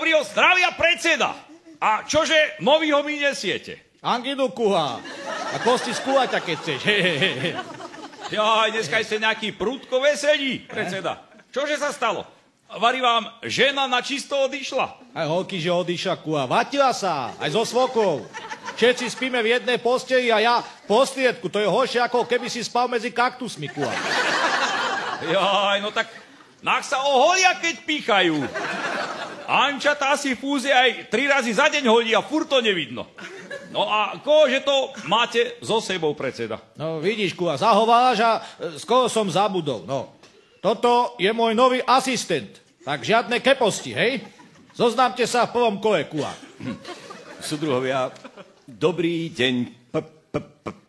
Gavrio, zdravia predseda. A čože novýho mi nesiete? Anginu kuha. A kosti z kuhaťa, keď chceš. Jaj, dneska ste nejaký prudko veselí, predseda. Čože sa stalo? Vari vám, žena na čisto odišla. Aj holky, že odišla kuha. Vatila sa, aj so svokou. Všetci spíme v jednej posteli a ja v postriedku. To je horšie, ako keby si spal medzi kaktusmi, kuha. Jaj, no tak nech sa oholia, keď píchajú. Ančata si fúzie aj 3 razy za deň hodí a furt to nevidno. No a kože to máte so sebou, predseda? No vidíš, kuha, zahováš a skoro som zabudol. No, toto je môj nový asistent. Tak žiadne keposti, hej? Zoznámte sa v prvom kole, kuha. Súdruhovia, dobrý deň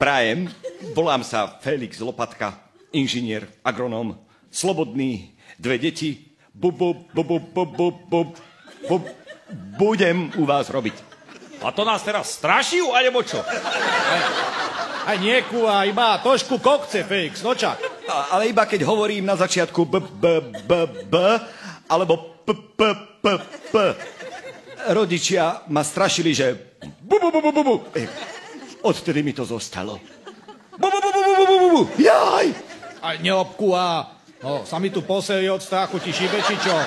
prajem. Volám sa Felix Lopatka, inžinier, agronóm, slobodný, 2 deti. Budem u vás robiť. A to nás teraz strašil, alebo čo? Aj nie, kuha, iba trošku kokce, Felix, nočak. Ale iba keď hovorím na začiatku alebo p. Rodičia ma strašili, že bu. Odtedy mi to zostalo. Bu. Jaj! Aj neobkuha. No, sa mi tu poseli od strachu, ti šibe, či čo? No.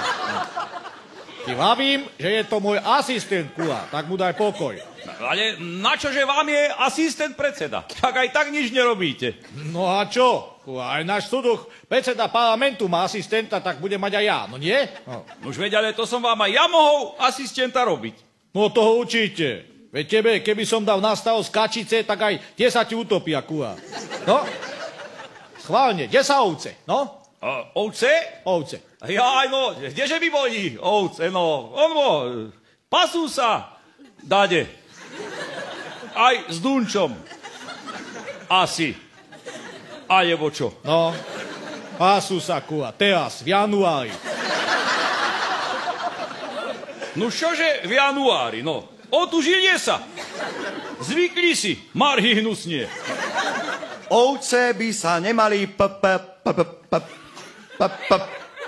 Ti vravím, že je to môj asistent, kuha, tak mu daj pokoj. Ale načože vám je asistent predseda? Tak aj tak nič nerobíte. No a čo? Kuha, aj náš súduch, predseda parlamentu má asistenta, tak bude mať aj ja, no nie? No. Už veď, ale to som vám aj ja mohol asistenta robiť. No toho určite. Veď tebe, keby som dal na stav kačice, tak aj tie sa ti utopia, kuha. No? Schválne, kde sa ovce, no? Ovce? Ovce. Jaj, no, kdeže by boli ovce, no? Pasú sa, dade. Aj s Dunčom. Asi. Alebo čo? No, pasú sa, kuha, teraz, v januári. No čože v januári, no? Otužili sa. Zvykli si, marhy hnusnie. Ovce by sa nemali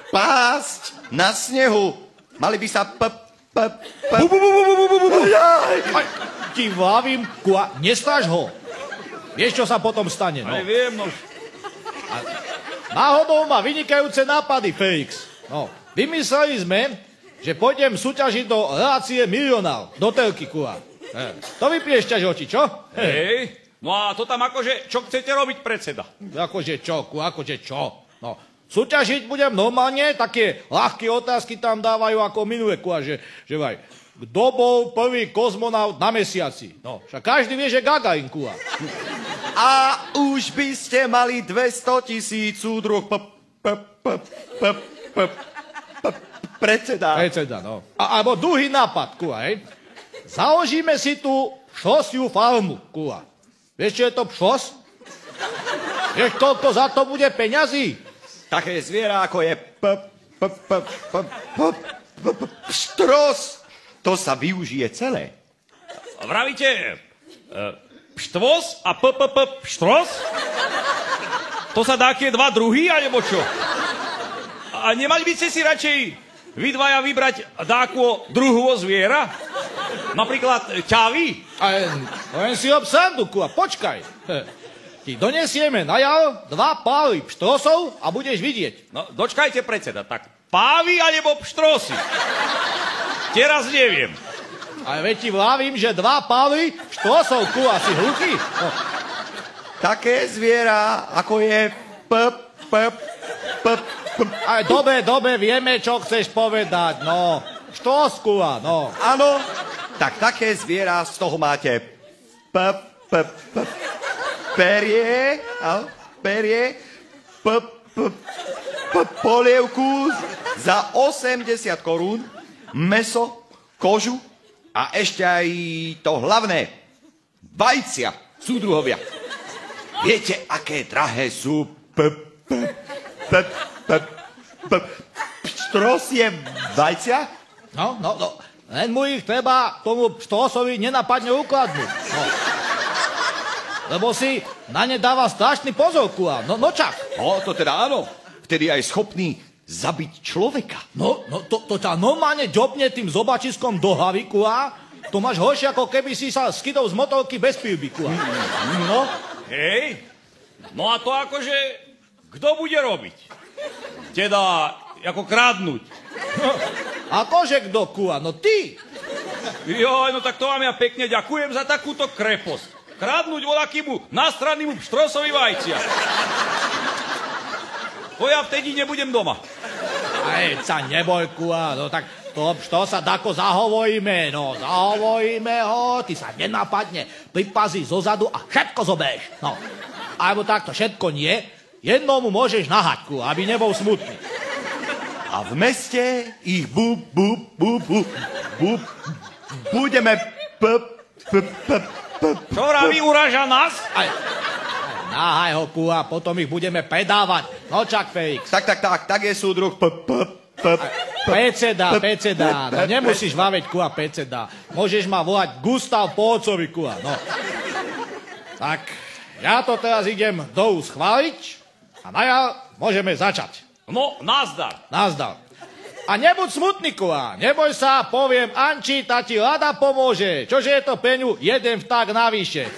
pásť na snehu. Mali by sa Ti vlavím, kuha, nestáš ho. Vieš, čo sa potom stane, no? Ale viem, no. Náhodou má vynikajúce nápady, Felix. No, vymysleli sme, že pôjdem súťažiť do relácie Milionár, do telky, kuha. To vypliešťaš oči, čo? Hej. No a to tam akože, čo chcete robiť, predseda? Akože čo, kuha, akože čo? No, súťažiť budem normálne, také ľahké otázky tam dávajú ako minulé, kuha, že vaj, kto bol prvý kozmonaut na mesiaci? No, však každý vie, že Gagarin, kuha. A už by ste mali 200 000 súdruh predseda. Predseda, no. Alebo druhý nápad, kuha, hej. Založíme si tu pšosiu farmu, kuha. Vieš, čo je to pšos? Vieš, koľko za to bude peňazí? Také zviera, ako je pštros. To sa využije celé. Vravíte pštvos a pštros? To sa dá kie 2 druhy, alebo čo? A nemali by ste si radšej vy dvaja vybrať dáko druhého zviera? Napríklad ťavy? Len si obsandu, kuha, počkaj. Ti donesieme na jar 2 pály pštrosov a budeš vidieť. No, dočkajte, predseda, tak pávy alebo pštrosy? Teraz neviem. Ale veď ti vravím, že 2 pály pštrosov, kuha, si hluchý? No. Také zviera, ako je Aj dobre, vieme, čo chceš povedať, no. Štros, kuha, no. Áno, tak také zviera, z toho máte perie, polievku za 80 korún, mäso, kožu a ešte aj to hlavné, vajcia, súdruhovia. Viete, aké drahé sú pštrosie vajcia? No, len mu ich treba tomu pštrosovi nenapadne ukladnúť, no. Lebo si na ne dáva strašný pozor, kuha, no čak. To teda áno, vtedy aj schopný zabiť človeka. No to ťa normálne ďobne tým zobačiskom do hlavy, kuá. To máš horšie, ako keby si sa skydol z motorky bez pilby, kuá. No, hej. No a to akože, kto bude robiť? Teda, ako krádnuť. Akože kto, kuá? No ty. Joj, no tak to vám ja pekne ďakujem za takúto kreposť. Krádnuť voľakýmu nastrannému pštrosovi vajcia. To ja vtedy nebudem doma. Aj, sa neboj, kuá, no tak to sa dako zahovojíme, no, zahovojíme ho, ty sa nenapadne, pripazí zozadu a všetko zoberieš, no. Alebo takto, všetko nie, jednomu môžeš nahať, kuá, aby nebol smutný. A v meste ich budeme Čo vraví, uraža nás? Aj, nahaj ho, kuá, potom ich budeme predávať, no čak, Felix. Tak je súdruh Predseda, no nemusíš vaveť, kuá, predseda. Môžeš ma volať Gustav Pócovi, kuá, no. Tak, ja to teraz idem dolu schváliť a na jar môžeme začať. No, nazdar. Nazdar. A nebuď smutný, kuá, neboj sa, poviem Anči, tá ti rada pomôže. Čože je to pre ňu jeden vták navyše.